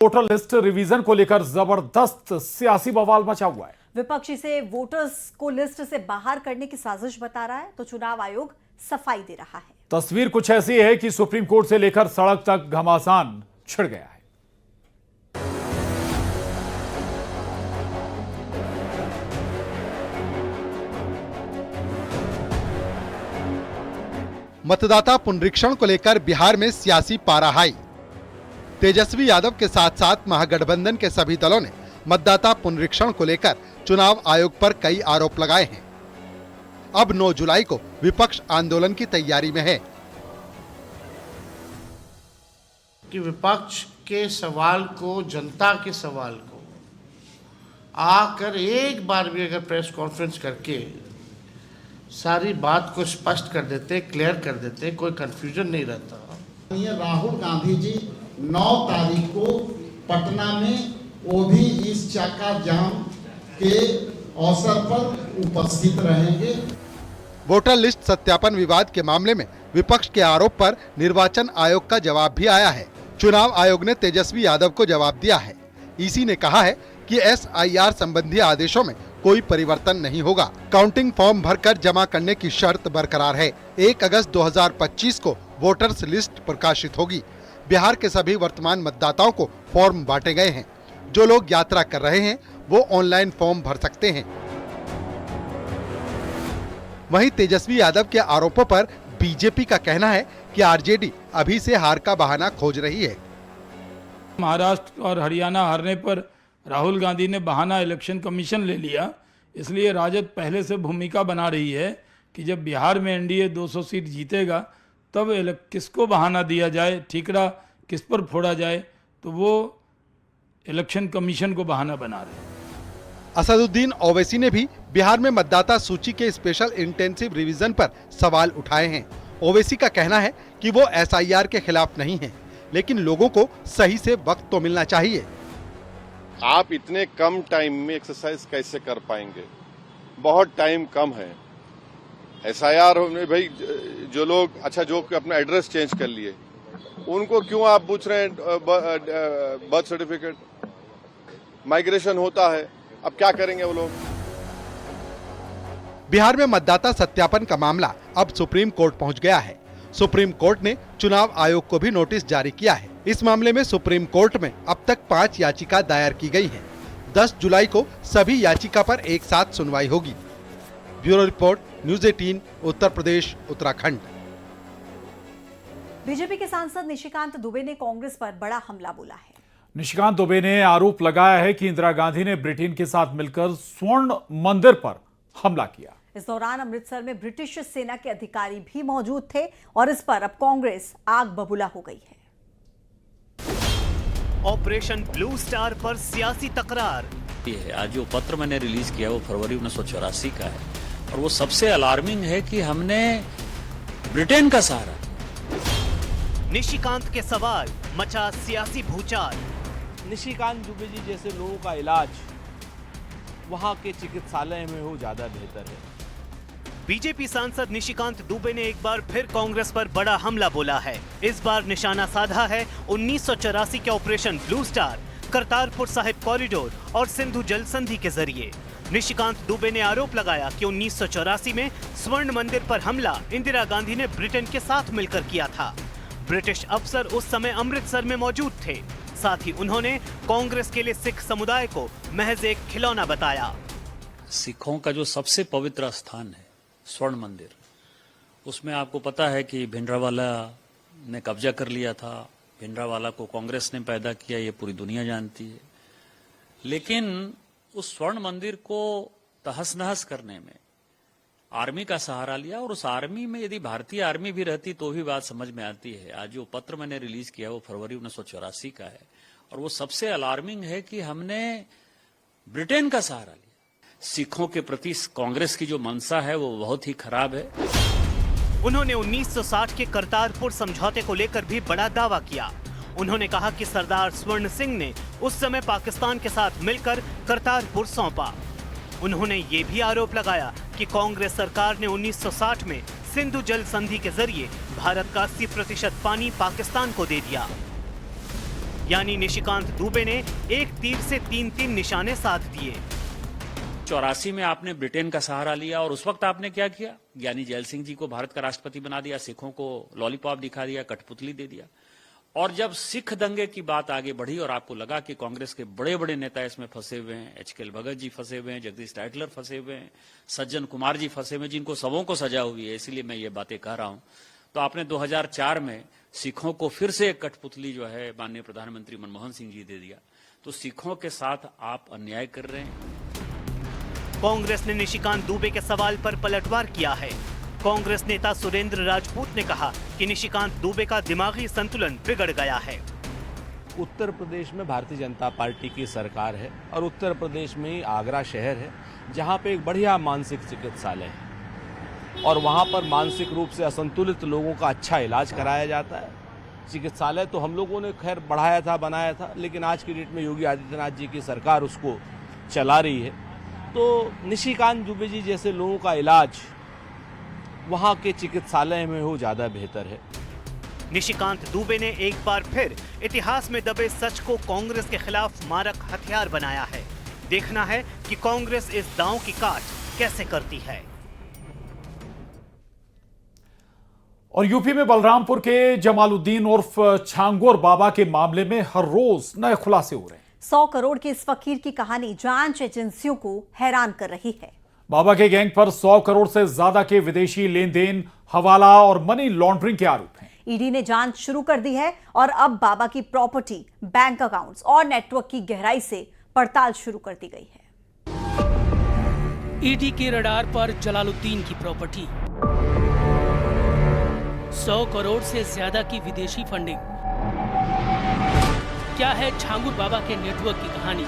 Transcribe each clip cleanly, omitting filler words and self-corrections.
Voter list revision को लेकर जबरदस्त सियासी बवाल मचा हुआ है। विपक्ष इसे वोटर्स को लिस्ट से बाहर करने की साजिश बता रहा है तो चुनाव आयोग सफाई दे रहा है। तस्वीर कुछ ऐसी है कि सुप्रीम कोर्ट से लेकर सड़क तक घमासान छिड़ गया है। मतदाता पुनरीक्षण को लेकर बिहार में सियासी पारा हाई। तेजस्वी यादव के साथ साथ महागठबंधन के सभी दलों ने मतदाता पुनरीक्षण को लेकर चुनाव आयोग पर कई आरोप लगाए हैं। अब 9 जुलाई को विपक्ष आंदोलन की तैयारी में है कि विपक्ष के सवाल को, जनता के सवाल को आकर एक बार भी अगर प्रेस कॉन्फ्रेंस करके सारी बात को स्पष्ट कर देते, क्लियर कर देते, कोई कंफ्यूजन नहीं रहता। ये राहुल गांधी जी 9 तारीख को पटना में वो भी इस चक्का जाम के अवसर पर उपस्थित रहेंगे। वोटर लिस्ट सत्यापन विवाद के मामले में विपक्ष के आरोप पर निर्वाचन आयोग का जवाब भी आया है। चुनाव आयोग ने तेजस्वी यादव को जवाब दिया है। ईसी ने कहा है कि SIR संबंधी आदेशों में कोई परिवर्तन नहीं होगा। काउंटिंग फॉर्म भरकर जमा करने की शर्त बरकरार है। 1 अगस्त 2025 को वोटर्स लिस्ट प्रकाशित होगी। बिहार के सभी वर्तमान मतदाताओं को फॉर्म बांटे गए हैं। जो लोग यात्रा कर रहे हैं वो ऑनलाइन फॉर्म भर सकते हैं। वहीं तेजस्वी यादव के आरोपों पर बीजेपी का कहना है कि आरजेडी अभी से हार का बहाना खोज रही है। महाराष्ट्र और हरियाणा हारने पर राहुल गांधी ने बहाना इलेक्शन कमीशन ले लिया, इसलिए राजद पहले से भूमिका बना रही है कि जब बिहार में एनडीए 200 सीट जीतेगा तब किसको बहाना दिया जाए, ठीकरा किस पर फोड़ा जाए, तो वो इलेक्शन कमीशन को बहाना बना रहे हैं। असदुद्दीन ओवैसी ने भी बिहार में मतदाता सूची के स्पेशल इंटेंसिव रिवीजन पर सवाल उठाए हैं। ओवैसी का कहना है कि वो SIR के खिलाफ नहीं है, लेकिन लोगों को सही से वक्त तो मिलना चाहिए। आप इतने कम टाइम में एक्सरसाइज कैसे कर पाएंगे? बहुत टाइम कम है। SIR में भाई जो लोग जो अपना एड्रेस चेंज कर लिए उनको क्यों आप पूछ रहे हैं बर्थ सर्टिफिकेट? माइग्रेशन होता है, अब क्या करेंगे वो लोग? बिहार में मतदाता सत्यापन का मामला अब सुप्रीम कोर्ट पहुंच गया है। सुप्रीम कोर्ट ने चुनाव आयोग को भी नोटिस जारी किया है। इस मामले में सुप्रीम कोर्ट में अब तक 5 याचिका दायर की गई हैं। 10 जुलाई को सभी याचिका पर एक साथ सुनवाई होगी। Bureau report, news 18, Uttar Pradesh, Uttarakhand. BJP के सांसद निशिकांत दुबे ने कांग्रेस पर बड़ा हमला बोला है। निशिकांत दुबे ने आरोप लगाया है कि इंदिरा गांधी ने ब्रिटेन के साथ मिलकर स्वर्ण मंदिर पर हमला किया। इस दौरान अमृतसर में ब्रिटिश सेना के अधिकारी भी मौजूद थे और इस पर अब कांग्रेस आग बबूला हो गई है। ऑपरेशन ब्लू स्टार पर सियासी तकरार। आज जो पत्र मैंने रिलीज किया वो फरवरी 1984 का है और वो सबसे अलार्मिंग है कि हमने ब्रिटेन का सहारा। निशिकांत के सवाल, मचा सियासी भूचाल। निशिकांत दुबे जी जैसे लोगों का इलाज वहां के चिकित्सालय में हो ज्यादा बेहतर है। बीजेपी सांसद निशिकांत दुबे ने एक बार फिर कांग्रेस पर बड़ा हमला बोला है। इस बार निशाना साधा है 1984 के operation blue star, Kartarpur Sahib corridor और सिंधु जल संधि के जरिए। निशिकांत दुबे ने आरोप लगाया कि 1984 में स्वर्ण मंदिर पर हमला इंदिरा गांधी ने ब्रिटेन के साथ मिलकर किया था। ब्रिटिश अफसर उस समय अमृतसर में मौजूद थे। साथ ही उन्होंने कांग्रेस के लिए सिख समुदाय को महज एक खिलौना बताया। सिखों का जो सबसे पवित्र स्थान है स्वर्ण मंदिर, उसमें आपको पता है कि भिंडरावाला ने कब्जा कर लिया था। भिंडरावाला को कांग्रेस ने पैदा किया, ये पूरी दुनिया जानती है। लेकिन उस स्वर्ण मंदिर को तहस नहस करने में आर्मी का सहारा लिया और उस आर्मी में यदि भारतीय आर्मी भी रहती तो भी बात समझ में आती है। आज जो पत्र मैंने रिलीज किया वो फरवरी 1984 का है और वो सबसे अलार्मिंग है कि हमने ब्रिटेन का सहारा लिया। सिखों के प्रति कांग्रेस की जो मंशा है वो बहुत ही खराब है। उन्होंने 1960 के करतारपुर समझौते को लेकर भी बड़ा दावा किया। उन्होंने कहा कि सरदार स्वर्ण सिंह ने उस समय पाकिस्तान के साथ मिलकर करतारपुर सौंपा। उन्होंने ये भी आरोप लगाया कि कांग्रेस सरकार ने 1960 में सिंधु जल संधि के जरिए भारत का 80% पानी पाकिस्तान को दे दिया। यानी निशिकांत दुबे ने एक तीर से 3-3 निशाने साध दिए। 84 में आपने ब्रिटेन का सहारा लिया और उस वक्त आपने क्या किया? ज्ञानी जैल सिंह जी को भारत का राष्ट्रपति बना दिया, सिखों को लॉलीपॉप दिखा दिया, कठपुतली दे दिया। और जब सिख दंगे की बात आगे बढ़ी और आपको लगा कि कांग्रेस के बड़े बड़े नेता इसमें फंसे हुए हैं, एच.के. भगत जी फंसे हुए हैं, जगदीश टाइटलर फंसे हुए हैं, सज्जन कुमार जी फंसे हुए हैं, जिनको सबों को सजा हुई है, इसलिए मैं ये बातें कह रहा हूं, तो आपने 2004 में सिखों को फिर से एक कठपुतली जो है माननीय प्रधानमंत्री मनमोहन सिंह जी दे दिया। तो सिखों के साथ आप अन्याय कर रहे हैं। कांग्रेस ने निशिकांत दुबे के सवाल पर पलटवार किया है। कांग्रेस नेता सुरेंद्र राजपूत ने कहा कि निशिकांत दुबे का दिमागी संतुलन बिगड़ गया है। उत्तर प्रदेश में भारतीय जनता पार्टी की सरकार है और उत्तर प्रदेश में ही आगरा शहर है जहां पे एक बढ़िया मानसिक चिकित्सालय है और वहां पर मानसिक रूप से असंतुलित लोगों का अच्छा इलाज कराया जाता है। चिकित्सालय तो हम लोगों ने खैर बढ़ाया था, बनाया था, लेकिन आज की डेट में योगी आदित्यनाथ जी की सरकार उसको चला रही है। तो निशिकांत दुबे जी जैसे लोगों का इलाज वहां के चिकित्सालय में हो ज्यादा बेहतर है। निशिकांत दुबे ने एक बार फिर इतिहास में दबे सच को कांग्रेस के खिलाफ मारक हथियार बनाया है। देखना है कि कांग्रेस इस दांव की काट कैसे करती है। और यूपी में बलरामपुर के जमालुद्दीन उर्फ छांगोर बाबा के मामले में हर रोज नए खुलासे हो रहे हैं। 100 करोड़ के इस फकीर की कहानी जांच एजेंसियों को हैरान कर रही है। बाबा के गैंग पर 100 करोड़ से ज्यादा के विदेशी लेन देन, हवाला और मनी लॉन्ड्रिंग के आरोप हैं। ईडी ने जांच शुरू कर दी है और अब बाबा की प्रॉपर्टी, बैंक अकाउंट्स और नेटवर्क की गहराई से पड़ताल शुरू कर दी गई है। ईडी के रडार पर जलालुद्दीन की प्रॉपर्टी, 100 करोड़ से ज्यादा की विदेशी फंडिंग। क्या है छांगुर बाबा के नेटवर्क की कहानी?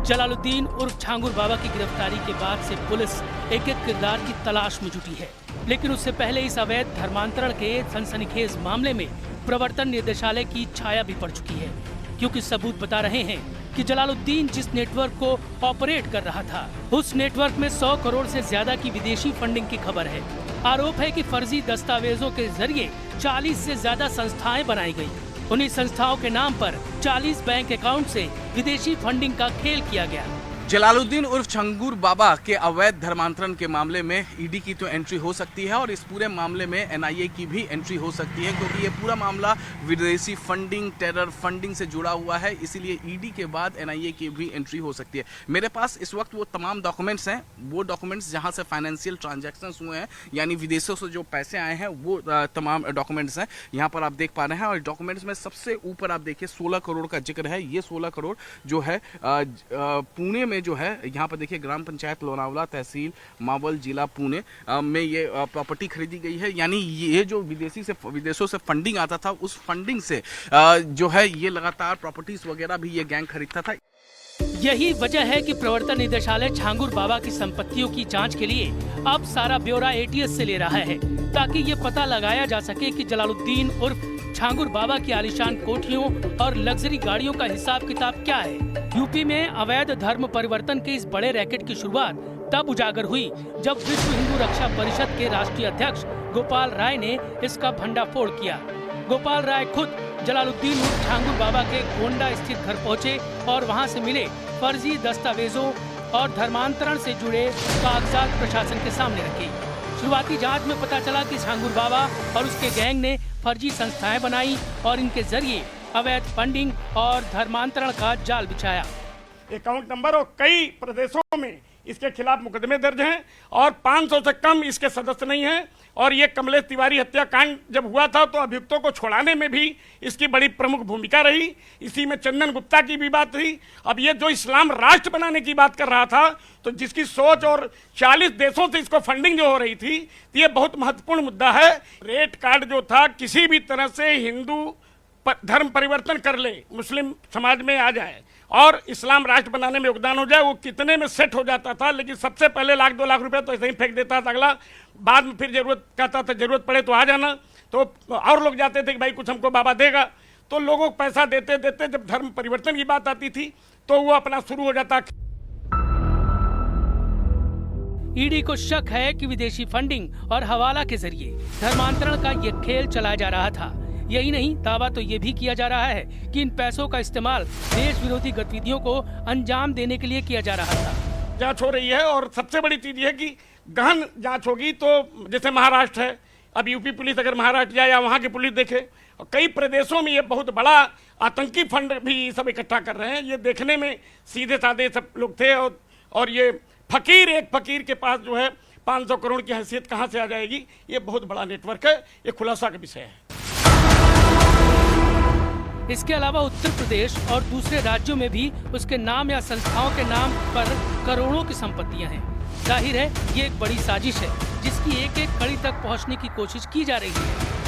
जलालुद्दीन उर्फ छांगुर बाबा की गिरफ्तारी के बाद से पुलिस एक एक किरदार की तलाश में जुटी है, लेकिन उससे पहले इस अवैध धर्मांतरण के सनसनीखेज मामले में प्रवर्तन निदेशालय की छाया भी पड़ चुकी है, क्योंकि सबूत बता रहे हैं कि जलालुद्दीन जिस नेटवर्क को ऑपरेट कर रहा था, उस नेटवर्क में 100 करोड़ से ज्यादा की विदेशी फंडिंग की खबर है। आरोप है कि फर्जी दस्तावेजों के जरिए 40 से ज्यादा संस्थाएं बनाई गई। उन्हीं संस्थाओं के नाम पर 40 बैंक अकाउंट से विदेशी फंडिंग का खेल किया गया। जलालुद्दीन उर्फ छंगूर बाबा के अवैध धर्मांतरण के मामले में ईडी की तो एंट्री हो सकती है और इस पूरे मामले में एनआईए की भी एंट्री हो सकती है, क्योंकि ये पूरा मामला विदेशी फंडिंग, टेरर फंडिंग से जुड़ा हुआ है। इसीलिए ईडी के बाद एनआईए की भी एंट्री हो सकती है। मेरे पास इस वक्त वो तमाम डॉक्यूमेंट्स हैं, वो डॉक्यूमेंट्स जहां से फाइनेंशियल ट्रांजैक्शंस हुए हैं, यानी विदेशों से जो पैसे आए हैं, वो तमाम डॉक्यूमेंट्स हैं यहाँ पर आप देख पा रहे हैं। और डॉक्यूमेंट्स में सबसे ऊपर आप देखिए 16 करोड़ का जिक्र है। ये 16 करोड़ जो है पुणे में जो है, यहाँ पर देखिए ग्राम पंचायत लोनावला, तहसील मावल, जिला पुणे में ये प्रॉपर्टी खरीदी गई है। यानी ये जो विदेशों से फंडिंग आता था, उस फंडिंग से जो है ये लगातार प्रॉपर्टीज वगैरह भी ये गैंग खरीदता था। यही वजह है कि प्रवर्तन निदेशालय छांगुर बाबा की संपत्तियों की जांच के लिए अब सारा ब्यौरा एटीएस से ले रहा है, ताकि ये पता लगाया जा सके कि जलालुद्दीन उर्फ छांगुर बाबा की आलीशान कोठियों और लग्जरी गाड़ियों का हिसाब किताब क्या है। यूपी में अवैध धर्म परिवर्तन के इस बड़े रैकेट की शुरुआत तब उजागर हुई जब विश्व हिंदू रक्षा परिषद के राष्ट्रीय अध्यक्ष गोपाल राय ने इसका भंडाफोड़ किया। गोपाल राय खुद जलालुद्दीन उर्फ छांगुर बाबा के गोंडा स्थित घर पहुंचे और वहां से मिले फर्जी दस्तावेजों और धर्मांतरण से जुड़े कागजात प्रशासन के सामने रखे। शुरुआती जांच में पता चला कि छांगुर बाबा और उसके गैंग ने फर्जी संस्थाएं बनाई और इनके जरिए अवैध फंडिंग और धर्मांतरण का जाल बिछाया। अकाउंट नंबर और कई प्रदेशों में इसके खिलाफ मुकदमे दर्ज हैं और 500 से कम इसके सदस्य नहीं हैं। और ये कमलेश तिवारी हत्याकांड जब हुआ था तो अभियुक्तों को छुड़ाने में भी इसकी बड़ी प्रमुख भूमिका रही। इसी में चंदन गुप्ता की भी बात थी। अब ये जो इस्लाम राष्ट्र बनाने की बात कर रहा था, तो जिसकी सोच और 40 देशों से इसको फंडिंग जो हो रही थी, तो ये बहुत महत्वपूर्ण मुद्दा है। रेट कार्ड जो था, किसी भी तरह से हिंदू धर्म परिवर्तन कर ले, मुस्लिम समाज में आ जाए और इस्लाम राष्ट्र बनाने में योगदान हो जाए, वो कितने में सेट हो जाता था। लेकिन सबसे पहले 1-2 लाख रुपए तो ऐसे ही फेंक देता था अगला, बाद में फिर जरूरत कहता था जरूरत पड़े तो आ जाना। तो और लोग जाते थे कि भाई कुछ हमको बाबा देगा, तो लोगों को पैसा देते देते जब धर्म परिवर्तन की बात आती थी तो वो अपना शुरू हो जाता। ईडी को शक है कि विदेशी फंडिंग और हवाला के जरिए धर्मांतरण का ये खेल चलाया जा रहा था। यही नहीं, दावा तो ये भी किया जा रहा है कि इन पैसों का इस्तेमाल देश विरोधी गतिविधियों को अंजाम देने के लिए किया जा रहा था। जांच हो रही है और सबसे बड़ी चीज ये है कि गहन जांच होगी। तो जैसे महाराष्ट्र है, अब यूपी पुलिस अगर महाराष्ट्र जाए या वहाँ की पुलिस देखे, और कई प्रदेशों में ये बहुत बड़ा आतंकी फंड भी सब इकट्ठा कर रहे हैं। ये देखने में सीधे साधे सब लोग थे और ये एक फकीर के पास जो है 500 करोड़ की हैसियत कहाँ से आ जाएगी, ये बहुत बड़ा नेटवर्क है। ये खुलासा का विषय है। इसके अलावा उत्तर प्रदेश और दूसरे राज्यों में भी उसके नाम या संस्थाओं के नाम पर करोड़ों की संपत्तियां हैं। जाहिर है ये एक बड़ी साजिश है जिसकी एक एक कड़ी तक पहुंचने की कोशिश की जा रही है।